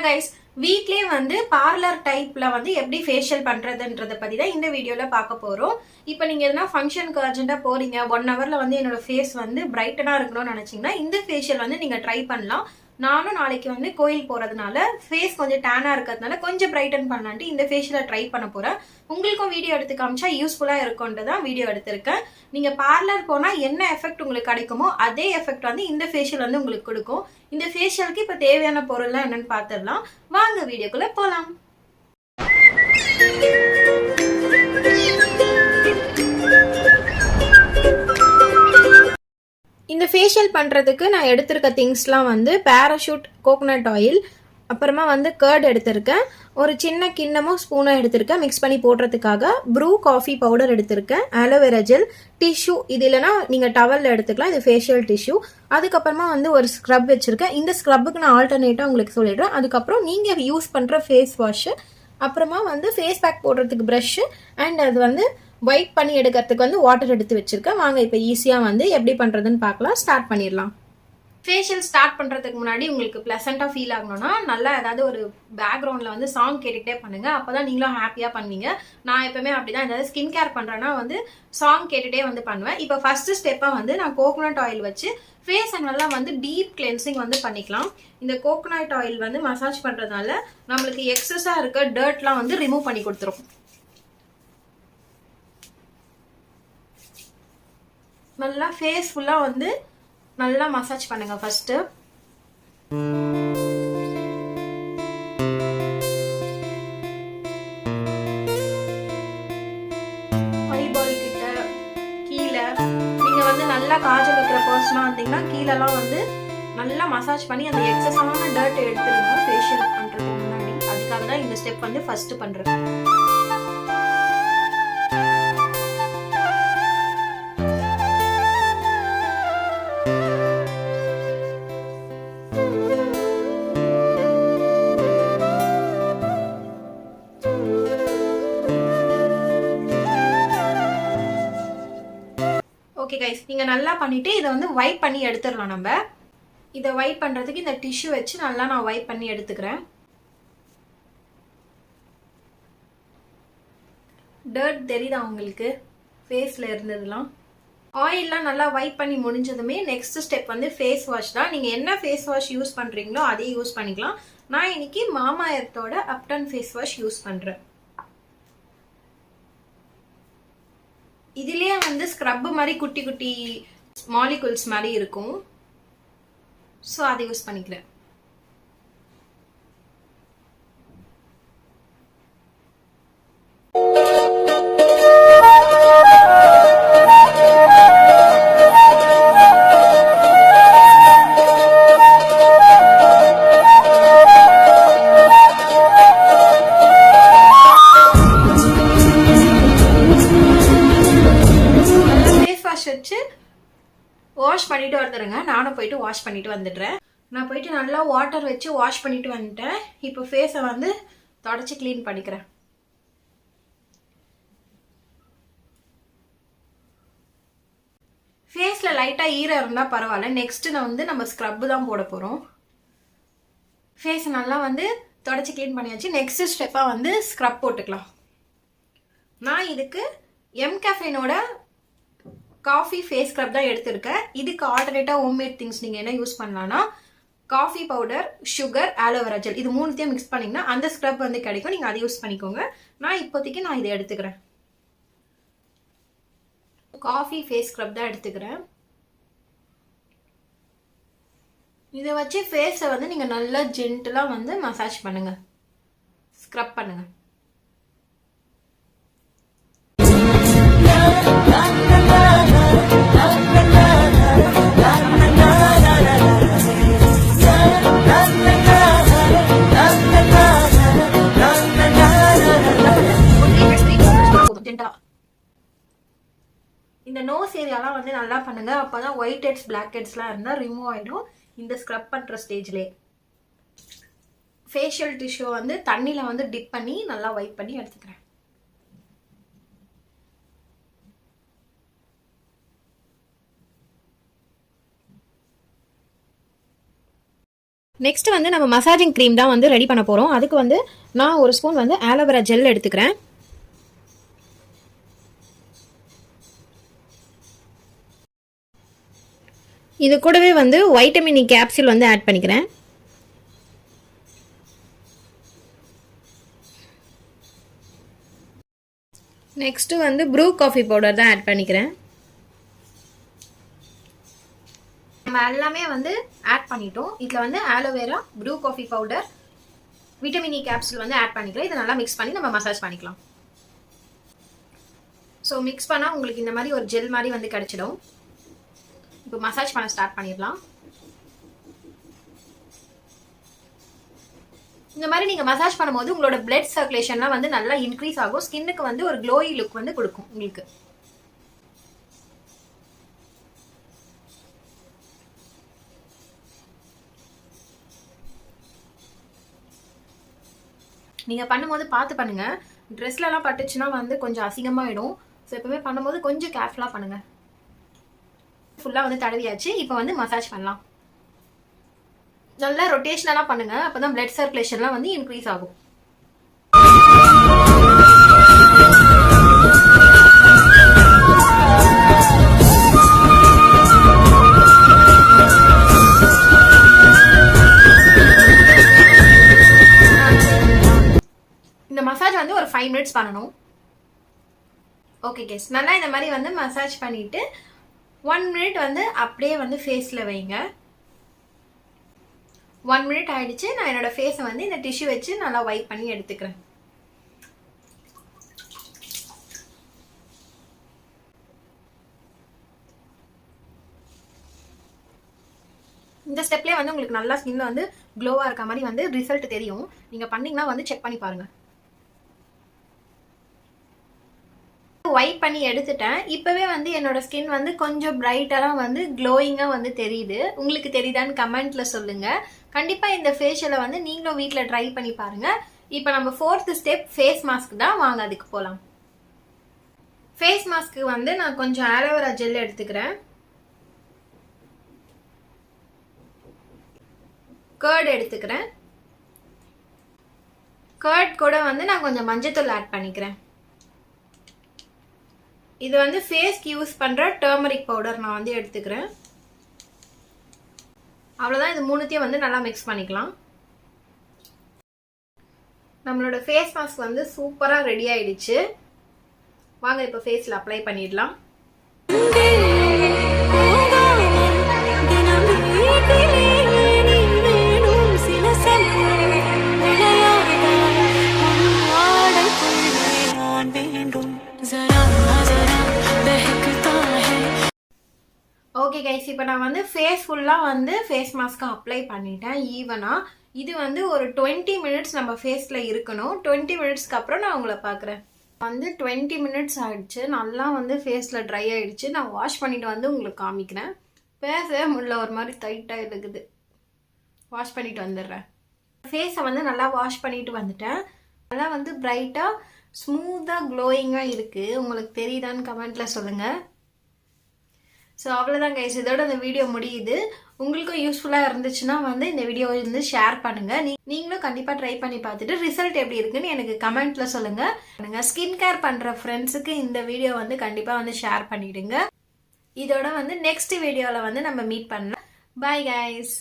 Guys, வீட்லயே வந்து parlour டைப்ல வந்து எப்படி ஃபேஷியல் பண்றதுன்றத பத்தி தான் இந்த வீடியோல பார்க்க போறோம். இப்போ நீங்க எதனா ஃபங்க்ஷனுக்கு அர்ஜென்ட்டா போறீங்க, 1 ஹவர்ல வந்து என்னோட ஃபேஸ் வந்து பிரைட்டனா இருக்கணும்னு நினைச்சீங்கன்னா இந்த ஃபேஷியல் வந்து நீங்க ட்ரை பண்ணலாம். நானும் நாளைக்கு வந்து கோயில் போறதுனால ஃபேஸ் கொஞ்சம் டேனா இருக்கிறதுனால கொஞ்சம் பிரைட்டன் பண்ணலான்ட்டு இந்த ஃபேஷியலை ட்ரை பண்ண போறேன். உங்களுக்கும் வீடியோ எடுத்து காமிச்சா யூஸ்ஃபுல்லா இருக்கும்னு தான் வீடியோ எடுத்திருக்கேன். நீங்க பார்லர் போனா என்ன எஃபெக்ட் உங்களுக்கு கிடைக்குமோ அதே எஃபெக்ட் வந்து இந்த ஃபேஷியல் வந்து உங்களுக்கு கொடுக்கும். இந்த ஃபேஷியலுக்கு இப்ப தேவையான பொருள்லாம் என்னன்னு பார்த்துடலாம். வாங்க வீடியோக்குள்ள போலாம். இந்த ஃபேஷியல் பண்ணுறதுக்கு நான் எடுத்திருக்க திங்ஸ்லாம் வந்து பேராஷூட் கோகோனட் ஆயில், அப்புறமா வந்து கர்ட் எடுத்திருக்கேன், ஒரு சின்ன கிண்ணமும் ஸ்பூனும் எடுத்திருக்கேன் மிக்ஸ் பண்ணி போடுறதுக்காக, ப்ரூ காஃபி பவுடர் எடுத்திருக்கேன், ஆலோவேரா ஜெல், டிஷ்யூ, இது இல்லைனா நீங்கள் டவலில் எடுத்துக்கலாம், இது ஃபேஷியல் டிஷ்யூ. அதுக்கப்புறமா வந்து ஒரு ஸ்க்ரப் வச்சுருக்கேன். இந்த ஸ்க்ரப்புக்கு நான் ஆல்டர்னேட்டாக உங்களுக்கு சொல்லிடுறேன். அதுக்கப்புறம் நீங்கள் யூஸ் பண்ணுற ஃபேஸ் வாஷு, அப்புறமா வந்து ஃபேஸ் பேக் போடுறதுக்கு ப்ரஷ்ஷு, அண்ட் அது வந்து வைப் பண்ணி எடுக்கிறதுக்கு வந்து வாட்டர் எடுத்து வச்சிருக்கேன். வாங்க இப்போ ஈஸியாக வந்து எப்படி பண்ணுறதுன்னு பார்க்கலாம். ஸ்டார்ட் பண்ணிடலாம். ஃபேஷியல் ஸ்டார்ட் பண்ணுறதுக்கு முன்னாடி உங்களுக்கு ப்ளசண்ட்டாக ஃபீல் ஆகணும்னா நல்லா ஏதாவது ஒரு பேக்ரவுண்டில் வந்து சாங் கேட்டுகிட்டே பண்ணுங்கள். அப்போ தான் நீங்களும் ஹாப்பியாக பண்ணுவீங்க. நான் எப்பவுமே அப்படி தான் ஏதாவது ஸ்கின் கேர் பண்ணுறேன்னா வந்து சாங் கேட்டுகிட்டே வந்து பண்ணுவேன். இப்போ ஃபஸ்ட்டு ஸ்டெப்பாக வந்து நான் கோகோனட் ஆயில் வச்சு ஃபேஸை நல்லா வந்து டீப் கிளென்சிங் வந்து பண்ணிக்கலாம். இந்த கோகோனட் ஆயில் வந்து மசாஜ் பண்ணுறதுனால நம்மளுக்கு எக்ஸஸாக இருக்க டர்ட்லாம் வந்து ரிமூவ் பண்ணி கொடுத்துரும். நல்லா ஃபேஸ் ஃபுல்லாக வந்து நல்லா மசாஜ் பண்ணுங்க. ஃபர்ஸ்ட் ஐபால் கிட்ட கீழே நீங்க வந்து நல்லா காஜல் வைக்கிற பர்சனா இருந்தீங்கன்னா கீழெல்லாம் வந்து நல்லா மசாஜ் பண்ணி அந்த எக்ஸஸான டர்ட் எடுத்துருங்க ஃபேஷியல் பண்றதுக்கு முன்னாடி. அதுக்காக தான் இந்த ஸ்டெப் வந்து ஃபர்ஸ்ட் பண்றேன். ஓகே கைஸ், நீங்கள் நல்லா பண்ணிவிட்டு இதை வந்து வைப் பண்ணி எடுத்துடலாம். நம்ம இதை வைப் பண்ணுறதுக்கு இந்த டிஷ்யூ வச்சு நல்லா நான் வைப் பண்ணி எடுத்துக்கிறேன். டர்ட் தெரியுதா உங்களுக்கு ஃபேஸில் இருந்ததுலாம்? ஆயிலெலாம் நல்லா வைப் பண்ணி முடிஞ்சதுமே நெக்ஸ்ட் ஸ்டெப் வந்து ஃபேஸ் வாஷ் தான். நீங்கள் என்ன ஃபேஸ் வாஷ் யூஸ் பண்ணுறீங்களோ அதே யூஸ் பண்ணிக்கலாம். நான் இன்னைக்கு மாமா எர்த்தோட அப்டன் ஃபேஸ் வாஷ் யூஸ் பண்ணுறேன். இதுலயே வந்து ஸ்க்ரப் மாதிரி குட்டி குட்டி மாலிகுல்ஸ் மாதிரி இருக்கும். ஸோ அதை யூஸ் பண்ணிக்கிறேன். வச்சு வாஷ் பண்ணிட்டு வந்துடுங்க. நானும் போயிட்டு வாஷ் பண்ணிட்டு வந்துடுறேன். நான் போயிட்டு நல்லா வாட்டர் வச்சு வாஷ் பண்ணிட்டு வந்துட்டேன். இப்போ ஃபேஸை வந்து தொடச்சி க்ளீன் பண்ணிக்கிறேன். ஃபேஸில் லைட்டாக ஈரம் இருந்தால் பரவாயில்ல. நெக்ஸ்ட் நான் வந்து நம்ம ஸ்க்ரப் தான் போட போகிறோம். ஃபேஸை நல்லா வந்து தொடச்சி க்ளீன் பண்ணியாச்சு. நெக்ஸ்ட் ஸ்டெப்பாக வந்து ஸ்க்ரப் போட்டுக்கலாம். நான் இதுக்கு எம்கேஃபைனோட காஃபி ஃபேஸ் ஸ்க்ரப் தான் எடுத்திருக்கேன். இதுக்கு ஆல்டர்னேட்டாக ஹோம்மேட் திங்ஸ் நீங்கள் என்ன யூஸ் பண்ணலாம்னா coffee powder, sugar, aloe vera gel, இது மூணுத்தையும் மிக்ஸ் பண்ணிங்கன்னா அந்த ஸ்க்ரப் வந்து கிடைக்கும். நீங்கள் அதை யூஸ் பண்ணிக்கோங்க. நான் இப்போதைக்கு இதை எடுத்துக்கிறேன். காஃபி ஃபேஸ் ஸ்க்ரப் தான் எடுத்துக்கிறேன். இதை வச்சு ஃபேஸை வந்து நீங்கள் நல்லா ஜென்டலாக வந்து மசாஜ் பண்ணுங்க, ஸ்க்ரப் பண்ணுங்க. இந்த நோஸ் ஏரியாலாம் வந்து நல்லா பண்ணுங்க. அப்பதான் ஒயிட் ஹெட்ஸ், பிளாக் ஹெட்ஸ்லாம் இருந்தால் ரிமூவ் ஆகிடும் இந்த ஸ்க்ரப் பண்ணுற ஸ்டேஜ்லேயே. ஃபேஷியல் டிஷ்யூ வந்து தண்ணியில் வந்து டிப் பண்ணி நல்லா வைப் பண்ணி எடுத்துக்கிறேன். நெக்ஸ்ட் வந்து நம்ம மசாஜிங் க்ரீம் தான் வந்து ரெடி பண்ண போகிறோம். அதுக்கு வந்து நான் ஒரு ஸ்பூன் வந்து ஆலோவேரா ஜெல் எடுத்துக்கிறேன். இது கூடவே வந்து வைட்டமின் இ கேப்சூல் வந்து ஆட் பண்ணிக்கிறேன். நெக்ஸ்ட் வந்து ப்ரூ காஃபி பவுடர் தான் ஆட் பண்ணிக்கிறேன். நம்ம எல்லாமே வந்து ஆட் பண்ணிட்டோம். இதில் வந்து aloe vera, Bru coffee powder, vitamin E capsule வந்து ஆட் பண்ணிக்கலாம். இதை நல்லா மிக்ஸ் பண்ணி நம்ம மசாஜ் பண்ணிக்கலாம். ஸோ மிக்ஸ் பண்ணால் உங்களுக்கு இந்த மாதிரி ஒரு ஜெல் மாதிரி வந்து கிடைச்சிடும். இப்போ மசாஜ் பண்ண ஸ்டார்ட் பண்ணிடலாம். இந்த மாதிரி நீங்கள் மசாஜ் பண்ணும்போது உங்களோட பிளட் சர்க்குலேஷன்லாம் வந்து நல்லா இன்க்ரீஸ் ஆகும். ஸ்கின்னுக்கு வந்து ஒரு க்ளோயி லுக் வந்து கொடுக்கும் உங்களுக்கு. நீங்கள் பண்ணும்போது பார்த்து பண்ணுங்கள். ட்ரெஸ்லலாம் பட்டுச்சுன்னா வந்து கொஞ்சம் அசிங்கமாகிடும். ஸோ எப்பவுமே பண்ணும்போது கொஞ்சம் கேர்ஃபுல்லாக பண்ணுங்கள். ஃபுல்லாக வந்து தடவியாச்சு. இப்போ வந்து மசாஜ் பண்ணலாம். நல்லா ரொட்டேஷனலாக பண்ணுங்கள். அப்போ தான் பிளட் சர்க்குலேஷன்லாம் வந்து இன்க்ரீஸ் ஆகும். இந்த மசாஜ் வந்து ஒரு 5 மினிட்ஸ் பண்ணணும். ஓகே கேஸ், நல்லா இந்த மாதிரி வந்து மசாஜ் பண்ணிவிட்டு 1 மினிட் வந்து அப்படியே வந்து ஃபேஸில் வைங்க. 1 மினிட் ஆயிடுச்சு. நான் என்னோட ஃபேஸை வந்து இந்த டிஷ்யூ வச்சு நல்லா வைப் பண்ணி எடுத்துக்கிறேன். இந்த ஸ்டெப்லேயே வந்து உங்களுக்கு நல்லா ஸ்கின்ல வந்து க்ளோவாக இருக்க மாதிரி வந்து ரிசல்ட் தெரியும். நீங்கள் பண்ணீங்கன்னா வந்து செக் பண்ணி பாருங்க. வைப் பண்ணி எடுத்துட்டேன். இப்போவே வந்து என்னோட ஸ்கின் வந்து கொஞ்சம் பிரைட்டாக வந்து க்ளோயிங்காக வந்து தெரியுது. உங்களுக்கு தெரியுதான்னு கமெண்ட்ல சொல்லுங்க. கண்டிப்பாக இந்த ஃபேஷியலை வந்து நீங்களும் வீட்டில் ட்ரை பண்ணி பாருங்க. இப்போ நம்ம 4th ஸ்டெப் ஃபேஸ் மாஸ்க் தான். வாங்க அதுக்கு போகலாம். ஃபேஸ் மாஸ்க்கு வந்து நான் கொஞ்சம் ஆலோவேரா ஜெல் எடுத்துக்கிறேன். கர்ட் எடுத்துக்கிறேன். கர்ட் கூட வந்து நான் கொஞ்சம் மஞ்சத்தூள் ஆட் பண்ணிக்கிறேன். இது வந்து ஃபேஸ்க்கு யூஸ் பண்ணுற டர்மரிக் பவுடர் நான் வந்து எடுத்துக்கிறேன். அவ்வளோதான். இது மூணுத்தையும் வந்து நல்லா மிக்ஸ் பண்ணிக்கலாம். நம்மளோட ஃபேஸ் மாஸ்க் வந்து சூப்பராக ரெடி ஆயிடுச்சு. வாங்க இப்போ ஃபேஸில் அப்ளை பண்ணிடலாம். ஓகே கைஸ், இப்போ நான் வந்து ஃபேஸ் ஃபுல்லாக வந்து ஃபேஸ் மாஸ்க்கை அப்ளை பண்ணிட்டேன் ஈவனாக. இது வந்து ஒரு 20 மினிட்ஸ் நம்ம ஃபேஸில் இருக்கணும். 20 மினிட்ஸ்க்கு அப்புறம் நான் உங்களை பார்க்குறேன். வந்து 20 மினிட்ஸ் ஆகிடுச்சு. நல்லா வந்து ஃபேஸில் ட்ரை ஆகிடுச்சு. நான் வாஷ் பண்ணிவிட்டு வந்து உங்களுக்கு காமிக்கிறேன். பேசவே முடியல, ஒரு மாதிரி டைட்டாக இருக்குது. வாஷ் பண்ணிவிட்டு வந்துடுறேன். ஃபேஸை வந்து நல்லா வாஷ் பண்ணிட்டு வந்துட்டேன். நல்லா வந்து பிரைட்டாக ஸ்மூத்தாக க்ளோயிங்காக இருக்குது. உங்களுக்கு தெரியுதான்னு கமெண்ட்டில் சொல்லுங்கள். ஸோ அவ்வளோதான் கைஸ், இதோட இந்த வீடியோ முடியுது. உங்களுக்கும் யூஸ்ஃபுல்லாக இருந்துச்சுன்னா வந்து இந்த வீடியோ வந்து ஷேர் பண்ணுங்கள். நீங்களும் கண்டிப்பாக ட்ரை பண்ணி பார்த்துட்டு ரிசல்ட் எப்படி இருக்குன்னு எனக்கு கமெண்ட்டில் சொல்லுங்கள். ஸ்கின் கேர் பண்ணுற ஃப்ரெண்ட்ஸுக்கு இந்த வீடியோ வந்து கண்டிப்பாக வந்து ஷேர் பண்ணிவிடுங்க. இதோட வந்து நெக்ஸ்ட் வீடியோவில் வந்து நம்ம மீட் பண்ணலாம். Bye guys.